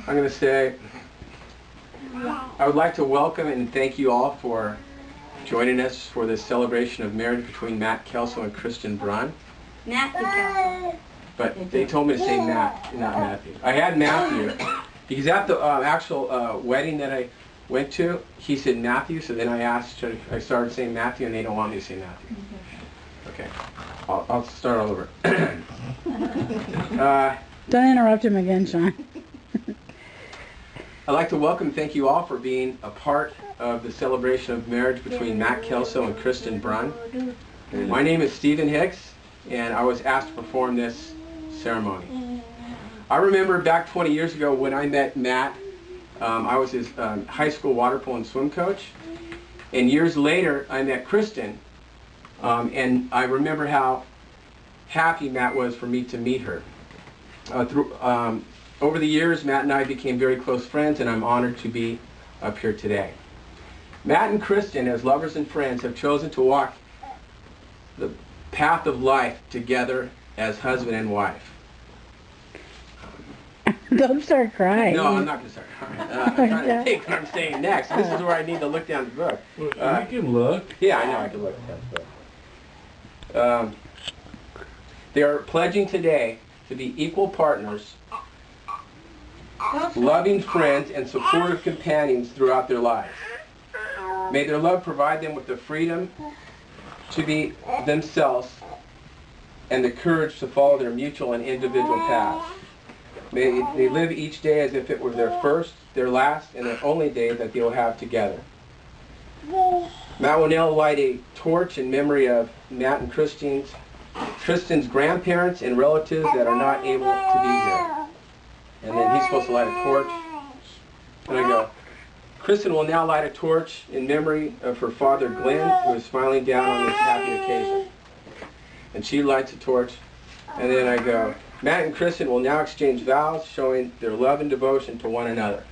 I'm going to say I would like to welcome and thank you all for joining us for this celebration of marriage between Matt Kelso and Kristen Brunn. Matthew Kelso. But they told me to say Matt, not Matthew. I had Matthew because at the actual wedding that I went to, he said Matthew, so then I started saying Matthew, and they don't want me to say Matthew. Okay, I'll start all over. Don't interrupt him again, Sean. I'd like to welcome and thank you all for being a part of the celebration of marriage between Matt Kelso and Kristen Brunn. My name is Stephen Hicks, and I was asked to perform this ceremony. I remember back 20 years ago when I met Matt, I was his high school water polo and swim coach, and years later I met Kristen, and I remember how happy Matt was for me to meet her. Over the years, Matt and I became very close friends, and I'm honored to be up here today. Matt and Kristen, as lovers and friends, have chosen to walk the path of life together as husband and wife. Don't start crying. No, I'm not going to start crying. I'm trying to think what I'm saying next. This is where I need to look down the book. You can look. Yeah, I know I can look down the book. They are pledging today to be equal partners, loving friends, and supportive companions throughout their lives. May their love provide them with the freedom to be themselves and the courage to follow their mutual and individual paths. May they live each day as if it were their first, their last, and their only day that they will have together. Matt will now light a torch in memory of Matt and Kristen's grandparents and relatives that are not able to be here. And then he's supposed to light a torch. And I go, Kristen will now light a torch in memory of her father Glenn, who is smiling down on this happy occasion. And she lights a torch. And then I go, Matt and Kristen will now exchange vows, showing their love and devotion to one another.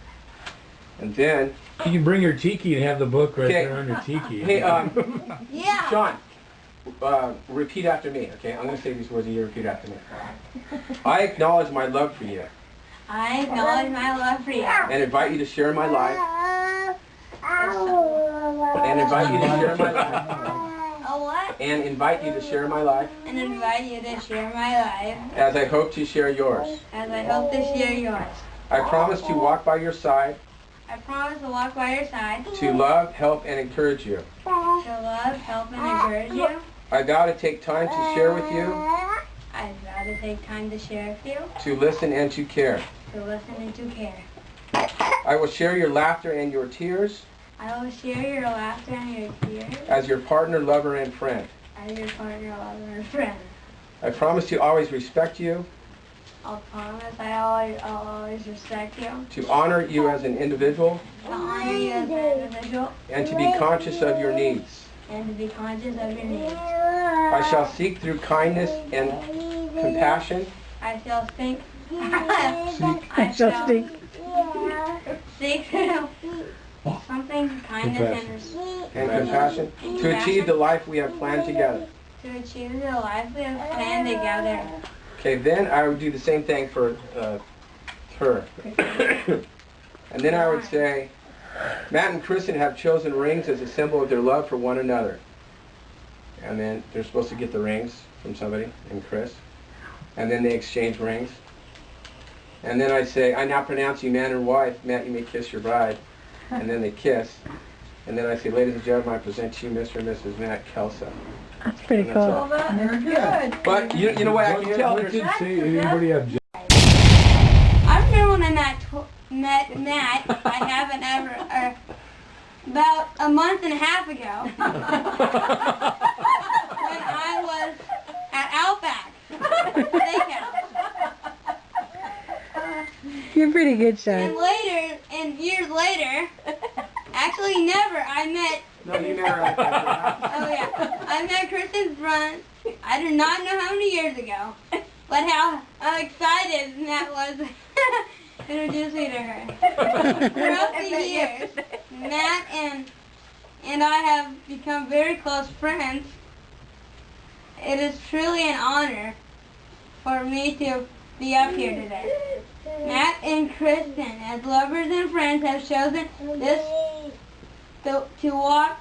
And then... You can bring your tiki and have the book right there on your tiki. Hey, Yeah. Sean, repeat after me, okay? I'm going to say these words and you repeat after me. I acknowledge my love for you. I acknowledge my love for you. And invite you to share my life. And invite you to share my life. A what? And invite you to share my life. And invite you to share my life. As I hope to share yours. As I hope to share yours. I promise to walk by your side. I promise to walk by your side. To love, help, and encourage you. To love, help, and encourage you. I vow to take time to share with you. I vow to take time to share with you. To listen and to care. To listen and to care. I will share your laughter and your tears. I will share your laughter and your tears. As your partner, lover, and friend. As your partner, lover, and friend. I promise to always respect you. I'll promise I'll always respect you. To honor you as an individual. To honor you as an individual. And to be conscious of your needs. And to be conscious of your needs. I shall seek through kindness and compassion. I shall think. I shall speak. Seek through something, kindness And compassion. To achieve the life we have planned together. To achieve the life we have planned together. Okay, then I would do the same thing for her. And then I would say, Matt and Kristen have chosen rings as a symbol of their love for one another. And then they're supposed to get the rings from somebody, and Chris. And then they exchange rings. And then I say, I now pronounce you man and wife. Matt, you may kiss your bride. And then they kiss. And then I say, ladies and gentlemen, I present to you Mr. and Mrs. Matt Kelso. That's pretty And cool. that's all. Very good. But you know what? I can tell there's... Anybody have... I remember when I met Matt, I haven't ever, about a month and a half ago, when I was at Outback Steakhouse. You're pretty good, And Sean. later, and years later, actually never, I met, No, you never had that. oh yeah, I met Kristen Brunn, I do not know how many years ago, but how excited Matt was to introduce me to her. Throughout the years, Matt and I have become very close friends. It is truly an honor for me to be up here today. Matt and Kristen, as lovers and friends, have chosen this to walk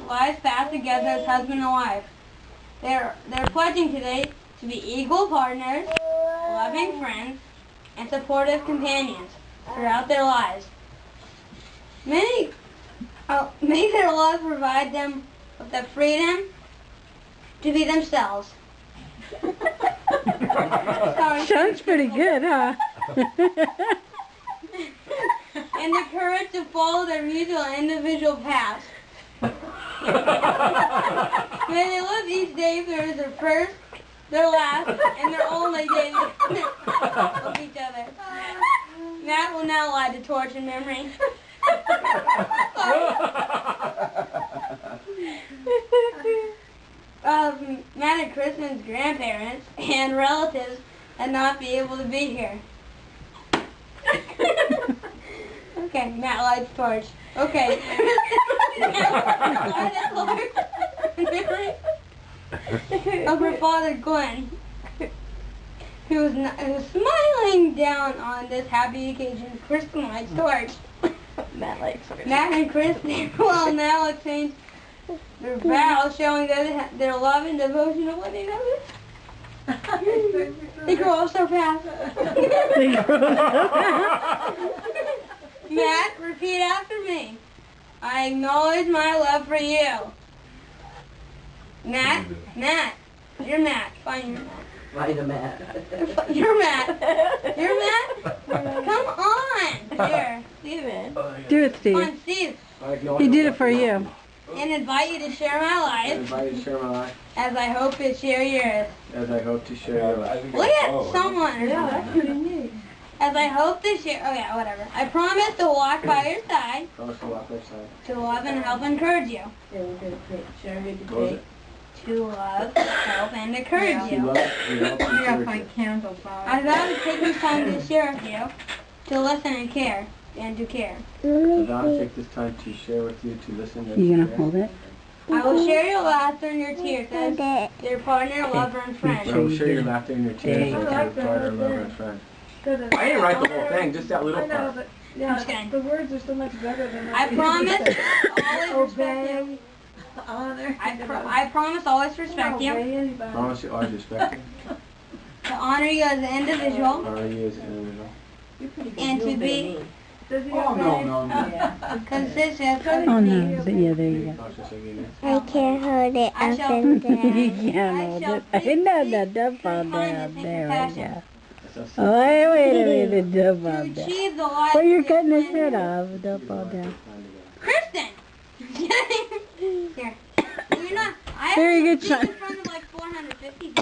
lives path together as husband and wife. They're pledging today to be equal partners, loving friends, and supportive companions throughout their lives. May their love provide them with the freedom to be themselves. Sorry. Sounds pretty good, huh? And the courage to follow their mutual and individual paths. May they live each day through their first, their last, and their only day of each other. Matt will now light the torch in memory. Matt and Kristen's grandparents and relatives and not be able to be here. Okay, Matt lights torch. Okay. Of her father, Glenn, who was smiling down on this happy occasion. Kristen lights torch. Matt and Kristen will now exchange their vows, showing their love and devotion to one another. They grow up so fast. Matt, repeat after me. I acknowledge my love for you. Matt, you're Matt. Find your Matt. Find a Matt. You're Matt. You're Matt? Come on. Here, Steven. Do it, Come Steve. on, Steve. He did it for you. And invite you to share my I life invite you to share my life as I hope to share yours. as I hope to share your life. Look at someone. Yeah, that's pretty neat. As I hope to share, oh yeah, whatever. I promise to walk by your side, Promise to walk by your side. to love and help encourage you. Close it. To love, help, and encourage To you. love, to help, and encourage you. candles on. I vow to take this time to share with you, to listen and care, and to care. I vow to take this time to share with you, to listen and You gonna share. hold it? I will share your laughter and your tears as your partner, lover, and I friend. will share your laughter and your tears with your partner, lover, and friend. I didn't write the whole thing, just that little part. I'm just kidding. The words are so much better than I promise to always respect you. honor. I promise always to respect you, Promise you always respect you. to honor you as an individual, Honor you as an individual. and to be Oh, no. consistent. Oh, no. Yeah, there you go. Cautious of you. I can't hold it I up shall- and You down. can't hold it. I know that dump on down. There we go. That's Oh, wait a minute. Dump To on down. achieve the life Well, you're you cutting his plan. head off. Dump on down. Kristen! Here. You're not. I Very haven't good seen shot. in front of like 450 people.